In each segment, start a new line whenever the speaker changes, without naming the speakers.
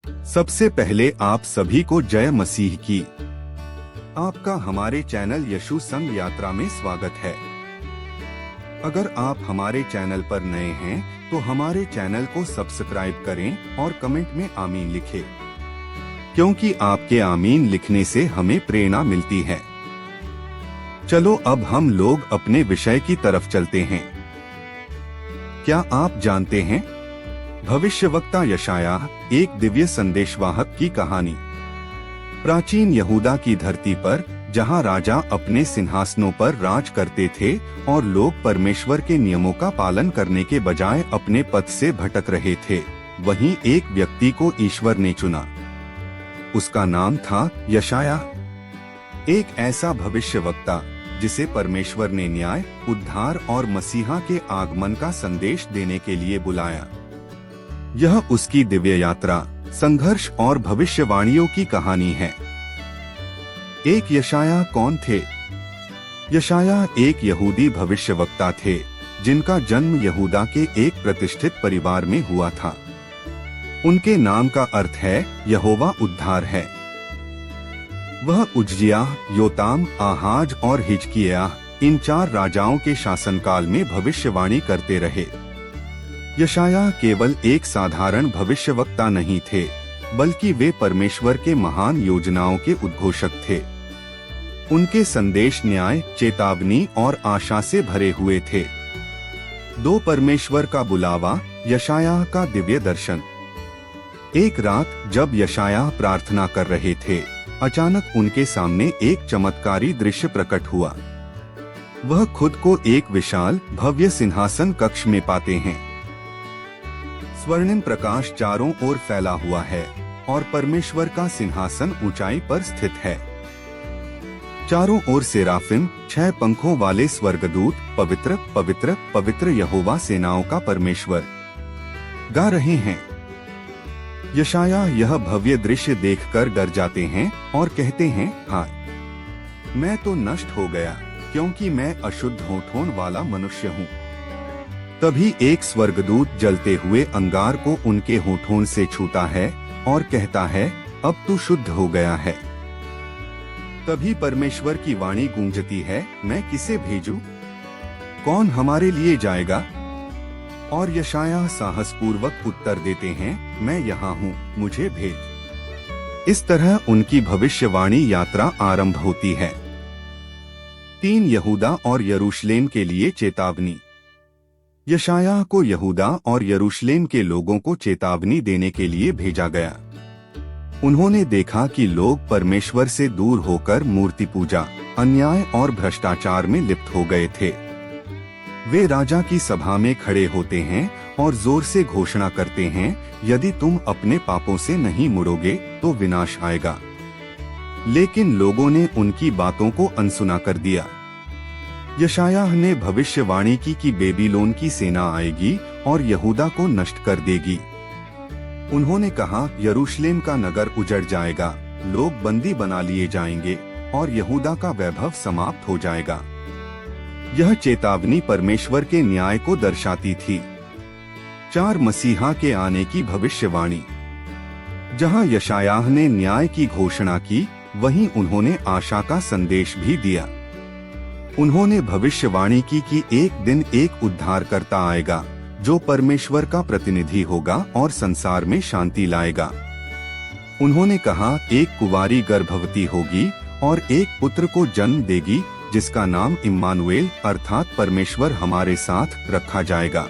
सबसे पहले आप सभी को जय मसीह की। आपका हमारे चैनल यीशु संग यात्रा में स्वागत है। अगर आप हमारे चैनल पर नए हैं तो हमारे चैनल को सब्सक्राइब करें और कमेंट में आमीन लिखें, क्योंकि आपके आमीन लिखने से हमें प्रेरणा मिलती है। चलो अब हम लोग अपने विषय की तरफ चलते हैं। क्या आप जानते हैं, भविष्यवक्ता यशायाह एक दिव्य संदेशवाहक की कहानी। प्राचीन यहूदा की धरती पर, जहां राजा अपने सिंहासनों पर राज करते थे और लोग परमेश्वर के नियमों का पालन करने के बजाय अपने पथ से भटक रहे थे, वहीं एक व्यक्ति को ईश्वर ने चुना। उसका नाम था यशायाह, एक ऐसा भविष्यवक्ता जिसे परमेश्वर ने न्याय, उद्धार और मसीहा के आगमन का संदेश देने के लिए बुलाया। यह उसकी दिव्य यात्रा, संघर्ष और भविष्यवाणियों की कहानी है। एक यशायाह कौन थे? यशायाह एक यहूदी भविष्यवक्ता थे जिनका जन्म यहूदा के एक प्रतिष्ठित परिवार में हुआ था। उनके नाम का अर्थ है यहोवा उद्धार है। वह उज्जियाह, योताम, आहाज और हिजकिय्याह इन 4 राजाओं के शासनकाल में भविष्यवाणी करते रहे। यशायाह केवल एक साधारण भविष्यवक्ता नहीं थे, बल्कि वे परमेश्वर के महान योजनाओं के उद्घोषक थे। उनके संदेश न्याय, चेतावनी और आशा से भरे हुए थे। 2 परमेश्वर का बुलावा, यशायाह का दिव्य दर्शन। एक रात जब यशायाह प्रार्थना कर रहे थे, अचानक उनके सामने एक चमत्कारी दृश्य प्रकट हुआ। वह खुद को एक विशाल भव्य सिंहासन कक्ष में पाते हैं। स्वर्णिम प्रकाश चारों ओर फैला हुआ है और परमेश्वर का सिंहासन ऊंचाई पर स्थित है। चारों ओर सेराफिम, 6 पंखों वाले स्वर्गदूत पवित्र पवित्र पवित्र यहोवा सेनाओं का परमेश्वर गा रहे हैं। यशायाह यह भव्य दृश्य देखकर डर जाते हैं और कहते हैं, हाय, मैं तो नष्ट हो गया, क्योंकि मैं अशुद्ध होठों वाला मनुष्य हूँ। तभी एक स्वर्गदूत जलते हुए अंगार को उनके होठों से छूता है और कहता है, अब तू शुद्ध हो गया है। तभी परमेश्वर की वाणी गूंजती है, मैं किसे भेजूं? कौन हमारे लिए जाएगा? और यशायाह साहसपूर्वक उत्तर देते हैं, मैं यहाँ हूँ, मुझे भेज। इस तरह उनकी भविष्यवाणी यात्रा आरंभ होती है। 3 यहूदा और यरूशलेम के लिए चेतावनी। यशायाह को यहूदा और यरूशलेम के लोगों को चेतावनी देने के लिए भेजा गया। उन्होंने देखा कि लोग परमेश्वर से दूर होकर मूर्ति पूजा, अन्याय और भ्रष्टाचार में लिप्त हो गए थे। वे राजा की सभा में खड़े होते हैं और जोर से घोषणा करते हैं, यदि तुम अपने पापों से नहीं मुड़ोगे तो विनाश आएगा। लेकिन लोगों ने उनकी बातों को अनसुना कर दिया। यशायाह ने भविष्यवाणी की कि बेबीलोन की सेना आएगी और यहूदा को नष्ट कर देगी। उन्होंने कहा, यरूशलेम का नगर उजड़ जाएगा, लोग बंदी बना लिए जाएंगे और यहूदा का वैभव समाप्त हो जाएगा। यह चेतावनी परमेश्वर के न्याय को दर्शाती थी। 4 मसीहा के आने की भविष्यवाणी। जहां यशायाह ने न्याय की घोषणा की, वहीं उन्होंने आशा का संदेश भी दिया। उन्होंने भविष्यवाणी की कि एक दिन एक उद्धारकर्ता आएगा जो परमेश्वर का प्रतिनिधि होगा और संसार में शांति लाएगा। उन्होंने कहा, एक कुंवारी गर्भवती होगी और एक पुत्र को जन्म देगी, जिसका नाम इम्मानुएल अर्थात परमेश्वर हमारे साथ रखा जाएगा।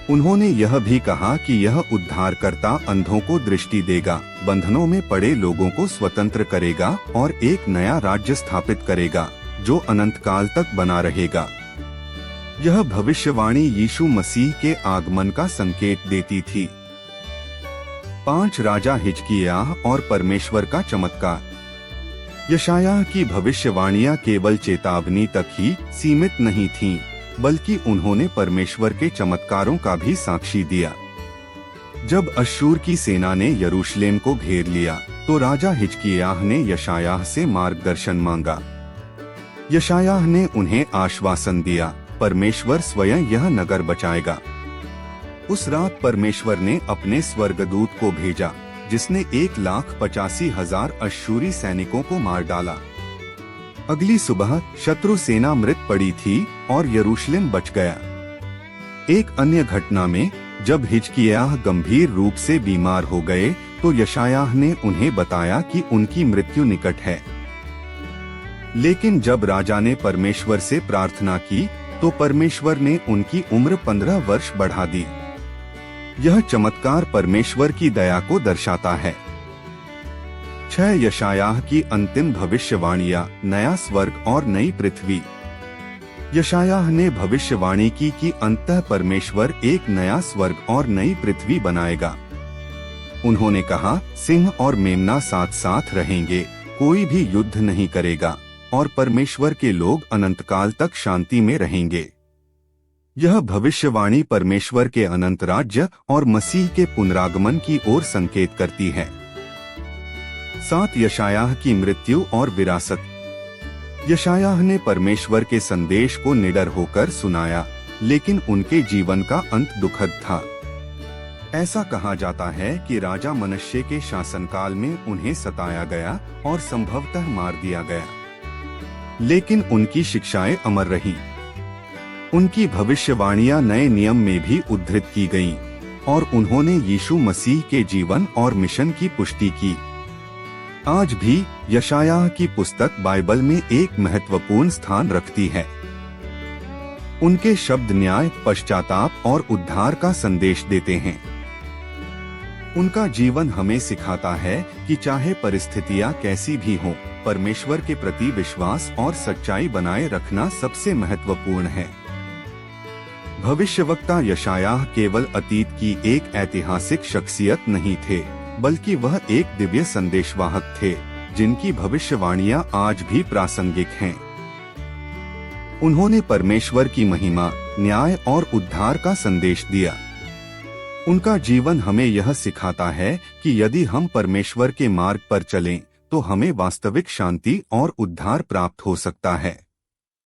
उन्होंने यह भी कहा कि यह उद्धारकर्ता अंधों को दृष्टि देगा, बंधनों में पड़े लोगों को स्वतंत्र करेगा और एक नया राज्य स्थापित करेगा जो अनंत काल तक बना रहेगा। यह भविष्यवाणी यीशु मसीह के आगमन का संकेत देती थी। 5 राजा हिजकिय्याह और परमेश्वर का चमत्कार। यशायाह की भविष्यवाणियां केवल चेतावनी तक ही सीमित नहीं थीं, बल्कि उन्होंने परमेश्वर के चमत्कारों का भी साक्षी दिया। जब अश्शूर की सेना ने यरूशलेम को घेर लिया, तो राजा हिजकिय्याह ने यशायाह से मार्गदर्शन मांगा। यशायाह ने उन्हें आश्वासन दिया, परमेश्वर स्वयं यह नगर बचाएगा। उस रात परमेश्वर ने अपने स्वर्गदूत को भेजा, जिसने 1,85,000 अश्शूरी सैनिकों को मार डाला। अगली सुबह शत्रु सेना मृत पड़ी थी और यरूशलेम बच गया। एक अन्य घटना में जब हिजकिय्याह गंभीर रूप से बीमार हो गए तो यशायाह ने उन्हें बताया कि उनकी मृत्यु निकट है। लेकिन जब राजा ने परमेश्वर से प्रार्थना की तो परमेश्वर ने उनकी उम्र 15 वर्ष बढ़ा दी। यह चमत्कार परमेश्वर की दया को दर्शाता है। 6 यशायाह की अंतिम भविष्यवाणियां, नया स्वर्ग और नई पृथ्वी। यशायाह ने भविष्यवाणी की कि अंततः परमेश्वर एक नया स्वर्ग और नई पृथ्वी बनाएगा। उन्होंने कहा, सिंह और मेमना साथ साथ रहेंगे, कोई भी युद्ध नहीं करेगा और परमेश्वर के लोग अनंतकाल तक शांति में रहेंगे। यह भविष्यवाणी परमेश्वर के अनंत राज्य और मसीह के पुनरागमन की ओर संकेत करती है। 7 यशायाह की मृत्यु और विरासत। यशायाह ने परमेश्वर के संदेश को निडर होकर सुनाया, लेकिन उनके जीवन का अंत दुखद था। ऐसा कहा जाता है कि राजा मनश्शे के शासनकाल में उन्हें सताया गया और संभवतः मार दिया गया, लेकिन उनकी शिक्षाएं अमर रहीं। उनकी भविष्यवाणियां नए नियम में भी उद्धृत की गईं और उन्होंने यीशु मसीह के जीवन और मिशन की पुष्टि की। आज भी यशायाह की पुस्तक बाइबल में एक महत्वपूर्ण स्थान रखती है। उनके शब्द न्याय, पश्चाताप और उद्धार का संदेश देते हैं। उनका जीवन हमें सिखाता है कि चाहे परिस्थितियां कैसी भी हों, परमेश्वर के प्रति विश्वास और सच्चाई बनाए रखना सबसे महत्वपूर्ण है। भविष्यवक्ता यशायाह केवल अतीत की एक ऐतिहासिक शख्सियत नहीं थे, बल्कि वह एक दिव्य संदेशवाहक थे जिनकी भविष्यवाणियां आज भी प्रासंगिक हैं। उन्होंने परमेश्वर की महिमा, न्याय और उद्धार का संदेश दिया। उनका जीवन हमें यह सिखाता है कि यदि हम परमेश्वर के मार्ग पर चलें, तो हमें वास्तविक शांति और उद्धार प्राप्त हो सकता है।